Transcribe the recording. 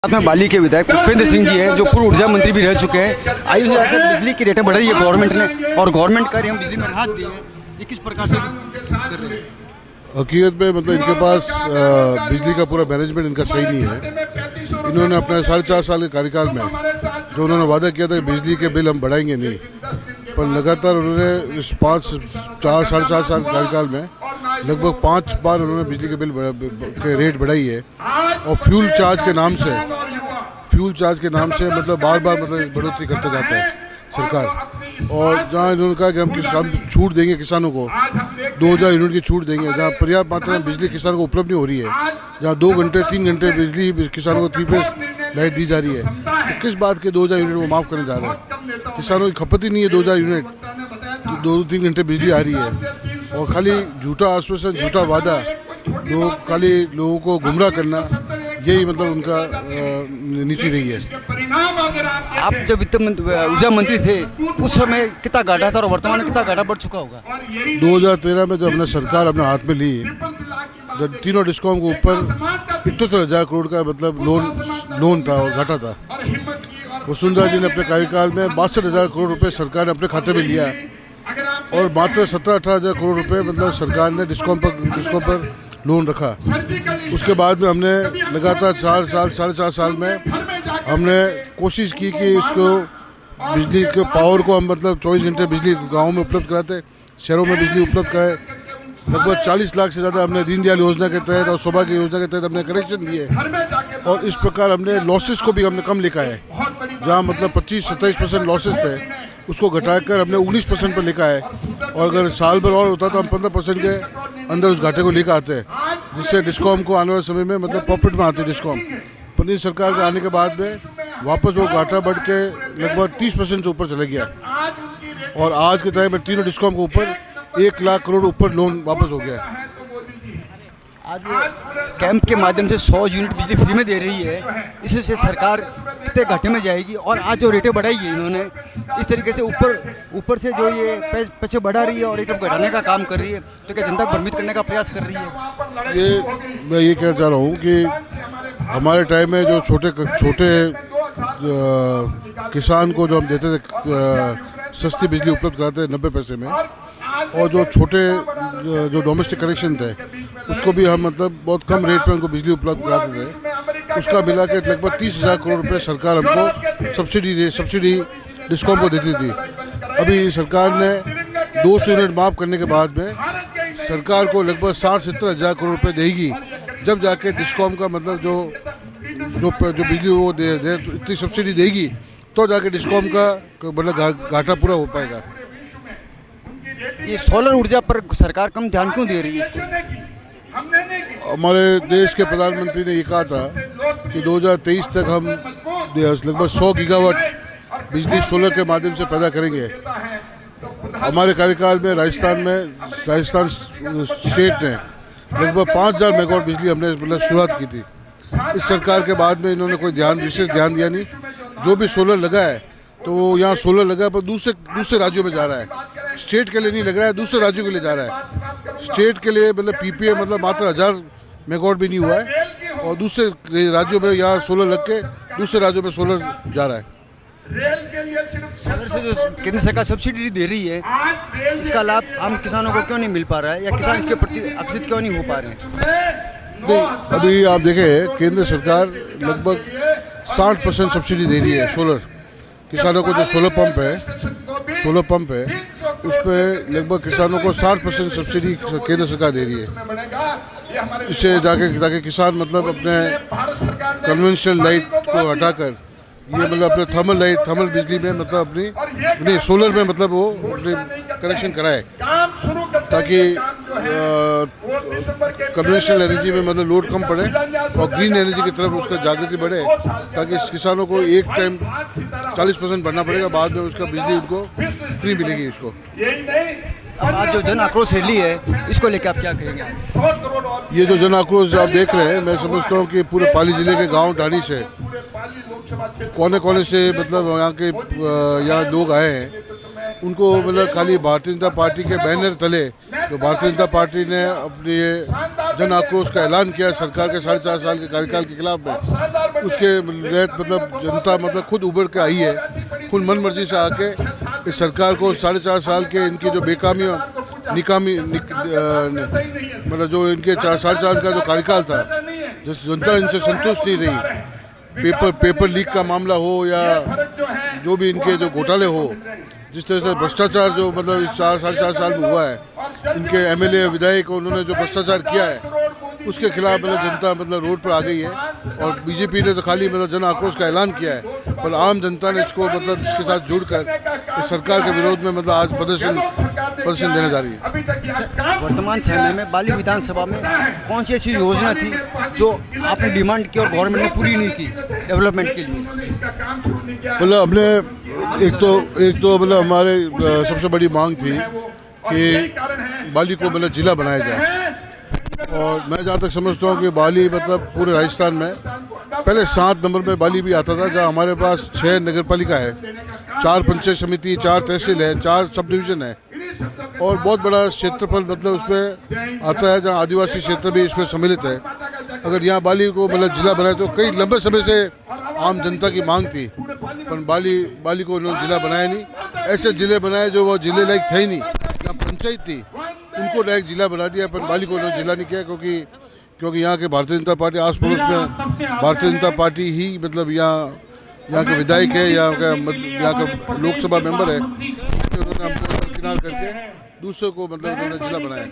साथ में बाली के विधायक पुष्पेंद्र सिंह जी हैं जो पूर्व ऊर्जा मंत्री भी रह चुके हैं। आयु बिजली की रेटें बढ़ाई है गवर्नमेंट ने और गवर्नमेंट का हम बिजली में राहत दी है, ये किस प्रकार से कर रहे हैं? हकीकत में मतलब इनके पास बिजली का पूरा मैनेजमेंट इनका सही नहीं है। इन्होंने अपने 4.5 साल के कार्यकाल में जो उन्होंने वादा किया था कि बिजली के बिल हम बढ़ाएंगे नहीं, पर लगातार उन्होंने इस 4.5 साल के कार्यकाल में लगभग 5 बार उन्होंने बिजली के बिल के रेट बढ़ाई है। और फ्यूल चार्ज के नाम से मतलब बार बार मतलब बढ़ोतरी करते जाते हैं सरकार। और जहाँ इन्होंने कहा कि हम छूट देंगे किसानों को, 2000 यूनिट की छूट देंगे, जहाँ पर्याप्त मात्रा में बिजली किसानों को उपलब्ध नहीं हो रही है, जहाँ 2 घंटे 3 घंटे बिजली किसानों को 3 फेज लाइट दी जा रही है, तो किस बात के 2000 यूनिट वो माफ़ करने जा रहे हैं? किसानों की खपत ही नहीं है 2000 यूनिट, 2-3 घंटे बिजली आ रही है। और खाली झूठा आश्वासन, झूठा वादा, खाली लोगों को गुमराह करना, यही मतलब उनका नीति रही है। आप जब वित्त ऊर्जा मंत्री थे उस समय कितना घाटा था और वर्तमान में कितना घाटा बढ़ चुका होगा? 2013 में जब हमने सरकार अपने हाथ में ली, जब तीनों डिस्कॉम के ऊपर 78,000 करोड़ का मतलब लोन था और घाटा था। वसुंधरा जी ने अपने कार्यकाल में 62,000 करोड़ रुपए सरकार ने अपने खाते में लिया और मात्र 17-18,000 करोड़ रुपए मतलब सरकार ने डिस्कॉम पर लोन रखा। उसके बाद में हमने लगातार 4.5 साल में हमने कोशिश की कि इसको बिजली के पावर को हम मतलब 24 घंटे बिजली गाँव में उपलब्ध कराते, शहरों में बिजली उपलब्ध कराए। लगभग 40 लाख से ज़्यादा हमने दीनदयाल योजना के तहत और सौभाग्य योजना के तहत हमने कनेक्शन दिए। और इस प्रकार हमने लॉसेस को भी हमने कम लिखा है, जहाँ मतलब 25-27% लॉसेस थे उसको घटाकर हमने 19% पर लिखा है। और अगर साल भर और होता तो हम 15% के अंदर उस घाटे को लेकर आते हैं, जिससे डिस्कॉम को आने वाले समय में मतलब प्रॉफिट में आती है डिस्कॉम। पर सरकार के आने के बाद में वापस वो घाटा बढ़ के लगभग 30% से ऊपर चला गया। और आज के टाइम में तीनों डिस्कॉम के ऊपर 1 लाख करोड़ ऊपर लोन वापस हो गया। आज कैंप के माध्यम से 100 यूनिट बिजली फ्री में दे रही है, इससे सरकार कितने घाटे में जाएगी? और आज जो रेटें बढ़ाई है इन्होंने, इस तरीके से ऊपर से जो ये पैसे बढ़ा रही है और एकदम घटाने का काम कर रही है, तो क्या जनता को भ्रमित करने का प्रयास कर रही है? मैं ये कहना चाह रहा हूँ कि हमारे टाइम में जो छोटे किसान को जो हम देते थे सस्ती बिजली उपलब्ध कराते थे 90 पैसे में, और जो छोटे जो डोमेस्टिक कनेक्शन थे उसको भी हम मतलब बहुत कम रेट पे उनको बिजली उपलब्ध कराते थे। उसका मिला के लगभग 30,000 करोड़ रुपए सरकार हमको सब्सिडी डिस्कॉम को देती थी। अभी सरकार ने 200 यूनिट माफ़ करने के बाद में सरकार को लगभग 60-70,000 करोड़ रुपए देगी, जब जाके डिस्कॉम का मतलब जो बिजली वो दे इतनी सब्सिडी देगी तो जाके डिस्कॉम का मतलब घाटा पूरा हो पाएगा। ये सोलर ऊर्जा पर सरकार कम ध्यान क्यों दे रही है? हमारे देश के प्रधानमंत्री ने ये कहा था कि 2023 तक हम लगभग 100 गीगावाट बिजली सोलर के माध्यम से पैदा करेंगे। हमारे कार्यकाल में राजस्थान स्टेट ने लगभग 5,000 मेगावाट बिजली हमने मतलब शुरुआत की थी। इस सरकार के बाद में इन्होंने कोई विशेष ध्यान दिया नहीं। जो भी सोलर लगा है तो वो यहाँ सोलर लगा है पर दूसरे राज्यों में जा रहा है, स्टेट के लिए नहीं लग रहा है, दूसरे राज्यों के लिए जा रहा है। स्टेट के लिए मतलब पीपीए मतलब मात्र 1000 मेगावाट भी नहीं हुआ है और दूसरे राज्यों में यहाँ सोलर लग के दूसरे राज्यों में सोलर जा रहा है। सोलर से जो केंद्र सरकार सब्सिडी दे रही है, इसका लाभ आम किसानों को क्यों नहीं मिल पा रहा है, या किसान इसके प्रति आकर्षित क्यों नहीं हो पा रहे हैं? नहीं, अभी आप देखें केंद्र सरकार लगभग 60% सब्सिडी दे रही है सोलर किसानों को। जो सोलर पंप है उस पर लगभग किसानों को 60% सब्सिडी केंद्र सरकार दे रही है। इससे ताकि किसान मतलब अपने कन्वेंशनल लाइट को हटाकर ये मतलब अपने थर्मल बिजली में मतलब अपनी सोलर में मतलब वो अपने कनेक्शन कराए, ताकि कन्वेंशनल एनर्जी में मतलब लोड कम पड़े और ग्रीन एनर्जी की तरफ उसका जागृति बढ़े, ताकि किसानों को एक टाइम 40% भरना पड़ेगा, बाद में उसका बिजली उनको फ्री मिलेगी। इसको आज जो जन आक्रोश रैली है इसको लेकर आप क्या कहेंगे? ये जो जन आक्रोश आप देख रहे हैं, मैं समझता हूँ कि पूरे पाली जिले के गाँव ढाणी से कोने से मतलब यहाँ लोग आए हैं उनको मतलब खाली भारतीय जनता पार्टी के बैनर तले तो भारतीय जनता पार्टी ने अपनी ये जन आक्रोश का ऐलान किया सरकार के 4.5 साल के कार्यकाल के खिलाफ में, उसके तहत मतलब जनता मतलब खुद उभर के आई है, खुद मन मर्जी से आके इस सरकार को 4.5 साल के इनकी जो बेकामी निकामी मतलब जो इनके 4.5 साल का जो कार्यकाल था, जिस जनता इनसे संतुष्ट नहीं रही, पेपर लीक का मामला हो या जो भी इनके जो घोटाले हो, जिस तरह से भ्रष्टाचार जो मतलब इस 4.5 साल में हुआ है, इनके एमएलए विधायक उन्होंने जो भ्रष्टाचार किया है उसके खिलाफ मतलब जनता मतलब रोड पर आ गई है। और बीजेपी ने तो खाली मतलब जन आक्रोश का ऐलान किया है, पर आम जनता ने इसको मतलब इसके साथ जुड़कर इस सरकार के विरोध में मतलब आज प्रदर्शन देने जा रही है। वर्तमान समय में बाली विधानसभा में कौन सी ऐसी योजना थी जो आपने डिमांड की और गवर्नमेंट ने पूरी नहीं की डेवलपमेंट के लिए? मतलब हमने एक तो मतलब हमारे सबसे बड़ी मांग थी कि बाली को मतलब जिला बनाया जाए। और मैं जहाँ तक समझता हूँ कि बाली मतलब पूरे राजस्थान में पहले 7 नंबर में बाली भी आता था, जहाँ हमारे पास 6 नगर पालिका है, 4 पंचायत समिति, 4 तहसील है, 4 सब डिवीज़न है और बहुत बड़ा क्षेत्रफल मतलब उसमें आता है, जहाँ आदिवासी क्षेत्र भी इसमें सम्मिलित है। अगर यहाँ बाली को मतलब जिला बनाए तो कई लंबे समय से आम जनता की मांग थी, पर बाली को उन्होंने जिला बनाया नहीं। ऐसे जिले बनाए जो वो जिले लायक थे ही नहीं, यहाँ पंचायत थी उनको लायक जिला बना दिया, पर बाली को उन्होंने जिला नहीं किया क्योंकि यहाँ के भारतीय जनता पार्टी आस पड़ोस में भारतीय जनता पार्टी ही मतलब यहाँ के विधायक है, यहाँ का लोकसभा मेंबर है, उन्होंने हमको किनार करके दूसरों को मतलब उन्होंने जिला बनाया।